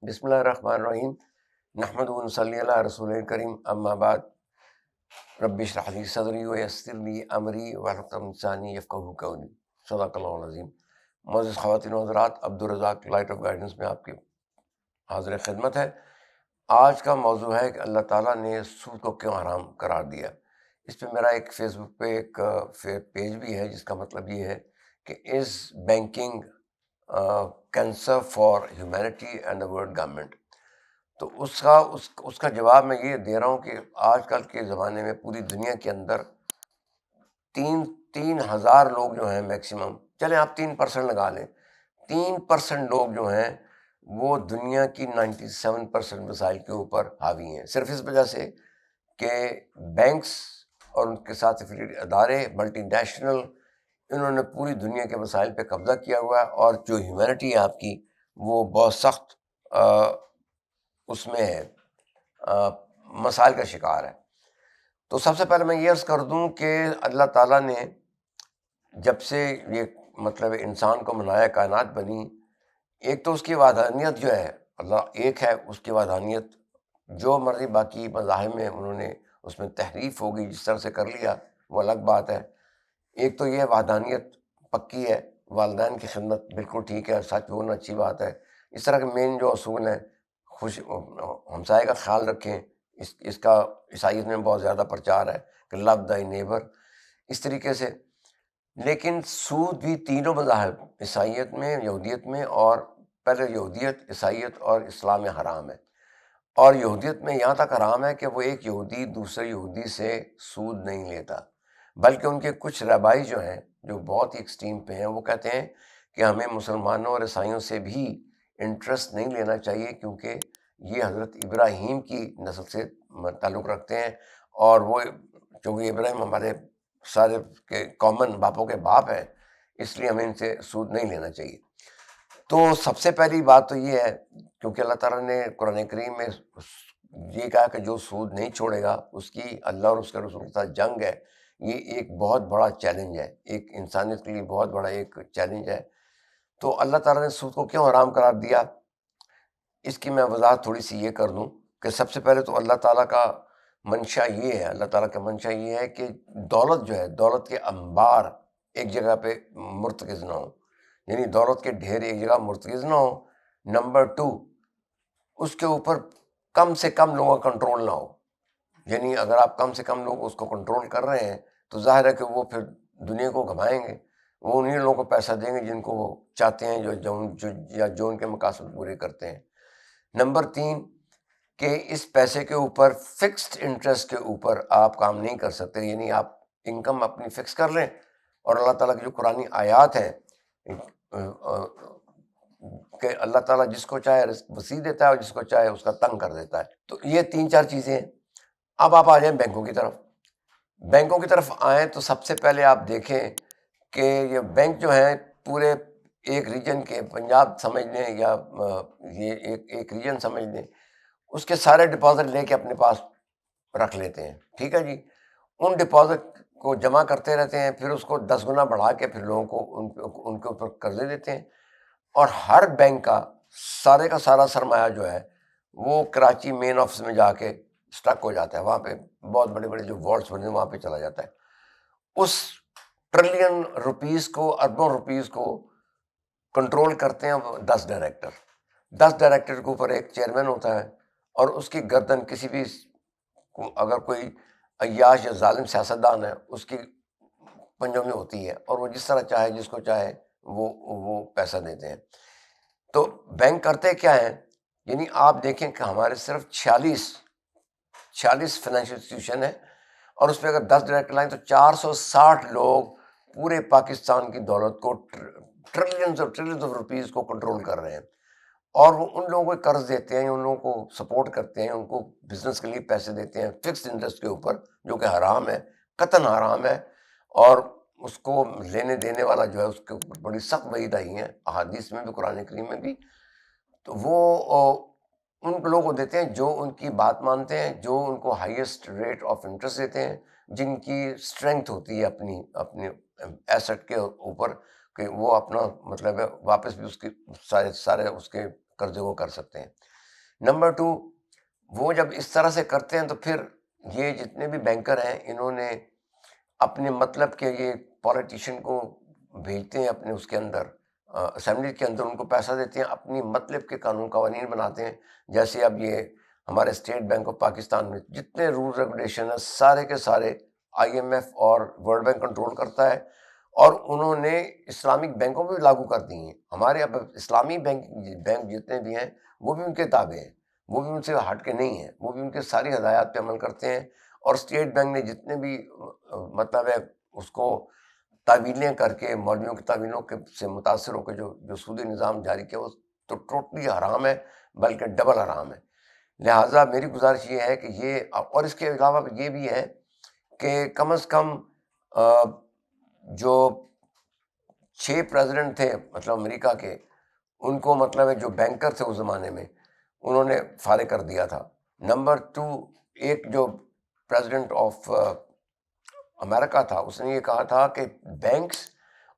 بسم اللہ الرحمن الرحیم نحمد و نصلی علی رسول کریم اما بعد رب اشرح لی صدری ویسر لی امری واحلل عقدۃ من لسانی یفقہوا قولی صدق اللہ العظیم۔ معزز خواتین و حضرات، عبدالرزاق لائٹ آف گائیڈنس میں آپ کی حاضر خدمت ہے۔ آج کا موضوع ہے کہ اللہ تعالیٰ نے سود کو کیوں حرام قرار دیا۔ اس پہ میرا ایک فیس بک پہ ایک پیج بھی ہے جس کا مطلب یہ ہے کہ is banking cancer for humanity and the world government. تو اس کا جواب میں یہ دے رہا ہوں کہ آج کل کے زمانے میں پوری دنیا کے اندر تین ہزار لوگ جو ہیں میکسیمم، چلیں آپ 3% لگا لیں، 3% لوگ جو ہیں وہ دنیا کی 97% وسائل کے اوپر حاوی ہیں، صرف اس وجہ سے کہ بینکس اور ان کے ساتھ افیلیٹڈ ادارے ملٹی نیشنل، انہوں نے پوری دنیا کے وسائل پہ قبضہ کیا ہوا ہے، اور جو ہیومینٹی ہے آپ کی وہ بہت سخت اس میں ہے، مسائل کا شکار ہے۔ تو سب سے پہلے میں یہ عرض کر دوں کہ اللہ تعالیٰ نے جب سے یہ مطلب انسان کو بنایا، کائنات بنی، ایک تو اس کی وحدانیت جو ہے، اللہ ایک ہے، اس کی وحدانیت جو مرضی باقی مذاہب میں انہوں نے اس میں تحریف ہوگی جس طرح سے کر لیا وہ الگ بات ہے۔ ایک تو یہ وحدانیت پکی ہے، والدین کی خدمت بالکل ٹھیک ہے، سچ بولنا اچھی بات ہے، اس طرح کے مین جو اصول ہیں، ہمسائے کا خیال رکھیں، اس کا عیسائیت میں بہت زیادہ پرچار ہے کہ لو دائی نیبر، اس طریقے سے۔ لیکن سود بھی تینوں مذاہب، عیسائیت میں، یہودیت میں، اور پہلے یہودیت، عیسائیت اور اسلام میں حرام ہے۔ اور یہودیت میں یہاں تک حرام ہے کہ وہ ایک یہودی دوسرے یہودی سے سود نہیں لیتا، بلکہ ان کے کچھ رہبائی جو ہیں جو بہت ہی ایکسٹریم پہ ہیں، وہ کہتے ہیں کہ ہمیں مسلمانوں اور عیسائیوں سے بھی انٹرسٹ نہیں لینا چاہیے، کیونکہ یہ حضرت ابراہیم کی نسل سے تعلق رکھتے ہیں، اور وہ چونکہ ابراہیم ہمارے سارے کے کامن باپوں کے باپ ہیں، اس لیے ہمیں ان سے سود نہیں لینا چاہیے۔ تو سب سے پہلی بات تو یہ ہے، کیونکہ اللہ تعالیٰ نے قرآن کریم میں یہ کہا کہ جو سود نہیں چھوڑے گا اس کی اللہ اور اس کے رسول کے ساتھ جنگ ہے۔ یہ ایک بہت بڑا چیلنج ہے، ایک انسانیت کے لیے بہت بڑا ایک چیلنج ہے۔ تو اللہ تعالیٰ نے سود کو کیوں حرام قرار دیا، اس کی میں وضاحت تھوڑی سی یہ کر دوں کہ سب سے پہلے تو اللہ تعالیٰ کا منشا یہ ہے، اللہ تعالیٰ کا منشا یہ ہے کہ دولت جو ہے، دولت کے انبار ایک جگہ پہ مرتکز نہ ہو، یعنی دولت کے ڈھیر ایک جگہ مرتکز نہ ہو۔ نمبر 2، اس کے اوپر کم سے کم لوگوں کا کنٹرول نہ ہو، یعنی اگر آپ کم سے کم لوگ اس کو کنٹرول کر رہے ہیں تو ظاہر ہے کہ وہ پھر دنیا کو گھمائیں گے، وہ انہیں لوگوں کو پیسہ دیں گے جن کو وہ چاہتے ہیں، جو ان کے مقاصد پورے کرتے ہیں۔ نمبر 3، کہ اس پیسے کے اوپر فکسڈ انٹرسٹ کے اوپر آپ کام نہیں کر سکتے، یعنی آپ انکم اپنی فکس کر لیں، اور اللہ تعالیٰ کی جو قرآنی آیات ہیں کہ اللہ تعالیٰ جس کو چاہے رزق وسیع دیتا ہے اور جس کو چاہے اس کا تنگ کر دیتا ہے۔ تو یہ 3-4 چیزیں ہیں۔ اب آپ آ جائیں بینکوں کی طرف۔ بینکوں کی طرف آئیں تو سب سے پہلے آپ دیکھیں کہ یہ بینک جو ہیں پورے ایک ریجن کے، پنجاب سمجھ لیں یا یہ ایک ریجن سمجھ لیں، اس کے سارے ڈپازٹ لے کے اپنے پاس رکھ لیتے ہیں، ٹھیک ہے جی۔ ان ڈپازٹ کو جمع کرتے رہتے ہیں، پھر اس کو 10 گنا بڑھا کے پھر لوگوں کو ان کے اوپر قرضے دیتے ہیں، اور ہر بینک کا سارا سرمایہ جو ہے وہ کراچی مین آفس میں جا کے اسٹک ہو جاتا ہے، وہاں پہ بہت بڑے بڑے جو وارڈس بنے وہاں پہ چلا جاتا ہے۔ اس ٹریلین روپیز کو، اربوں روپیز کو کنٹرول کرتے ہیں 10 ڈائریکٹر۔ 10 ڈائریکٹر کے اوپر ایک چیئرمین ہوتا ہے، اور اس کی گردن کسی بھی، اگر کوئی عیاش یا ظالم سیاستدان ہے اس کی پنجوں میں ہوتی ہے، اور وہ جس طرح چاہے جس کو چاہے وہ پیسہ دیتے ہیں۔ تو بینک کرتے کیا ہیں، یعنی آپ دیکھیں کہ ہمارے صرف 46 فائنینشیل انسٹیٹیوشن ہیں، اور اس پہ اگر 10 ڈائریکٹر لائیں تو 460 لوگ پورے پاکستان کی دولت کو، ٹریلینز آف روپیز کو کنٹرول کر رہے ہیں، اور وہ ان لوگوں کو قرض دیتے ہیں، ان لوگوں کو سپورٹ کرتے ہیں، ان کو بزنس کے لیے پیسے دیتے ہیں فکسڈ انٹرسٹ کے اوپر، جو کہ حرام ہے، قطعاً حرام ہے، اور اس کو لینے دینے والا جو ہے اس کے اوپر بڑی سخت وعید آئی ہیں احادیث میں بھی، قرآن کریم میں بھی۔ تو وہ ان لوگوں کو دیتے ہیں جو ان کی بات مانتے ہیں، جو ان کو ہائیسٹ ریٹ آف انٹرسٹ دیتے ہیں، جن کی اسٹرینتھ ہوتی ہے اپنی ایسٹ کے اوپر، کہ وہ اپنا مطلب ہے واپس بھی اس کے سارے اس کے قرضے کو کر سکتے ہیں۔ نمبر 2، وہ جب اس طرح سے کرتے ہیں تو پھر یہ جتنے بھی بینکر ہیں انہوں نے اپنے مطلب کے یہ پولیٹیشین کو بھیجتے ہیں اپنے اس کے اندر اسمبلی کے اندر، ان کو پیسہ دیتے ہیں، اپنی مطلب کے قانون قوانین بناتے ہیں. جیسے اب یہ ہمارے اسٹیٹ بینک آف پاکستان میں جتنے رولز ریگولیشن ہیں سارے کے سارے IMF اور ورلڈ بینک کنٹرول کرتا ہے، اور انہوں نے اسلامک بینکوں میں بھی لاگو کر دی ہیں. ہمارے اب اسلامی بینک جتنے بھی ہیں وہ بھی ان کے تابع ہیں، وہ بھی ان سے ہٹ کے نہیں ہیں، وہ بھی ان کے ساری ہدایات پہ عمل کرتے ہیں. اور اسٹیٹ بینک نے جتنے بھی مطلب ہے اس کو تعویلیں کر کے مولویوں کی تعویلوں کے سے متاثر ہو کے جو سودی نظام جاری کیا وہ تو ٹوٹلی حرام ہے، بلکہ ڈبل حرام ہے. لہٰذا میری گزارش یہ ہے کہ یہ، اور اس کے علاوہ یہ بھی ہے کہ کم از کم جو 6 پریزیڈنٹ تھے مطلب امریکہ کے، ان کو مطلب ہے جو بینکر تھے اس زمانے میں انہوں نے فارغ کر دیا تھا. نمبر 2، ایک جو پریزیڈنٹ آف امریکہ تھا اس نے یہ کہا تھا کہ بینکس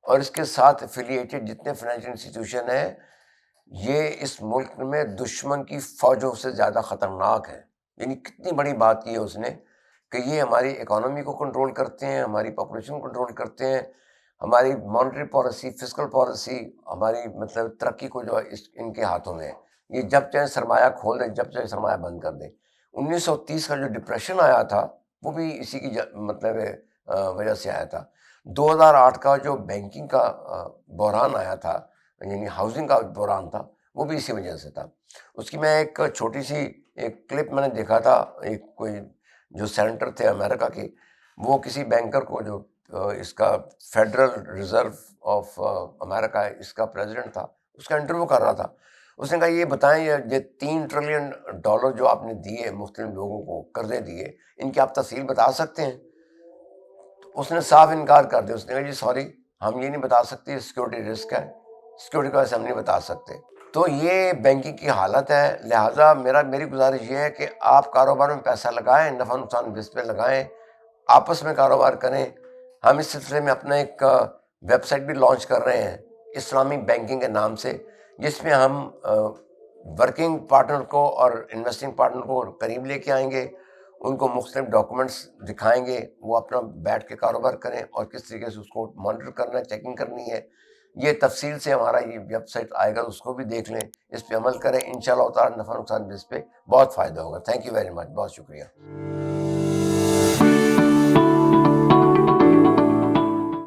اور اس کے ساتھ ایفیلیٹڈ جتنے فائنینشیل انسٹیٹیوشن ہیں یہ اس ملک میں دشمن کی فوجوں سے زیادہ خطرناک ہیں. یعنی کتنی بڑی بات کی ہے اس نے کہ یہ ہماری اکانومی کو کنٹرول کرتے ہیں، ہماری پاپولیشن کو کنٹرول کرتے ہیں، ہماری مانیٹری پالیسی، فسکل پالیسی، ہماری مطلب ترقی کو جو ہے ان کے ہاتھوں میں ہے. یہ جب چاہے سرمایہ کھول دیں، جب چاہے سرمایہ بند کر دیں. 1930 کا جو ڈپریشن آیا تھا وہ بھی اسی کی مطلب وجہ سے آیا تھا. 2008 کا جو بینکنگ کا بحران آیا تھا، یعنی ہاؤسنگ کا بحران تھا، وہ بھی اسی وجہ سے تھا. اس کی میں ایک چھوٹی سی ایک کلپ میں نے دیکھا تھا، ایک کوئی جو سینیٹر تھے امریکہ کے، وہ کسی بینکر کو جو اس کا فیڈرل ریزرو آف امریکہ اس کا پریزیڈنٹ تھا، اس کا انٹرویو کر رہا تھا. اس نے کہا یہ بتائیں یہ $3 ٹریلین جو آپ نے دیے مختلف لوگوں کو، قرضے دیے، ان کی آپ تفصیل بتا سکتے ہیں؟ اس نے صاف انکار کر دیا. اس نے کہا جی سوری، ہم یہ نہیں بتا سکتے، یہ سیکورٹی رسک ہے، سیکورٹی کی وجہ سے ہم نہیں بتا سکتے. تو یہ بینکنگ کی حالت ہے. لہٰذا میری گزارش یہ ہے کہ آپ کاروبار میں پیسہ لگائیں، نفع نقصان بیس پہ لگائیں، آپس میں کاروبار کریں. ہم اس سلسلے میں اپنا ایک ویب سائٹ بھی لانچ کر رہے ہیں اسلامی بینکنگ کے نام سے، جس میں ہم ورکنگ پارٹنر کو اور انویسٹنگ پارٹنر کو قریب لے کے آئیں گے، ان کو مختلف ڈاکومنٹس دکھائیں گے، وہ اپنا بیٹھ کے کاروبار کریں اور کس طریقے سے اس کو مانیٹر کرنا ہے، چیکنگ کرنی ہے. یہ تفصیل سے ہمارا یہ ویب سائٹ آئے گا، اس کو بھی دیکھ لیں، اس پہ عمل کریں، انشاءاللہ تعالیٰ نفع نقصان بیس پہ بہت فائدہ ہوگا. تھینک یو ویری مچ، بہت شکریہ.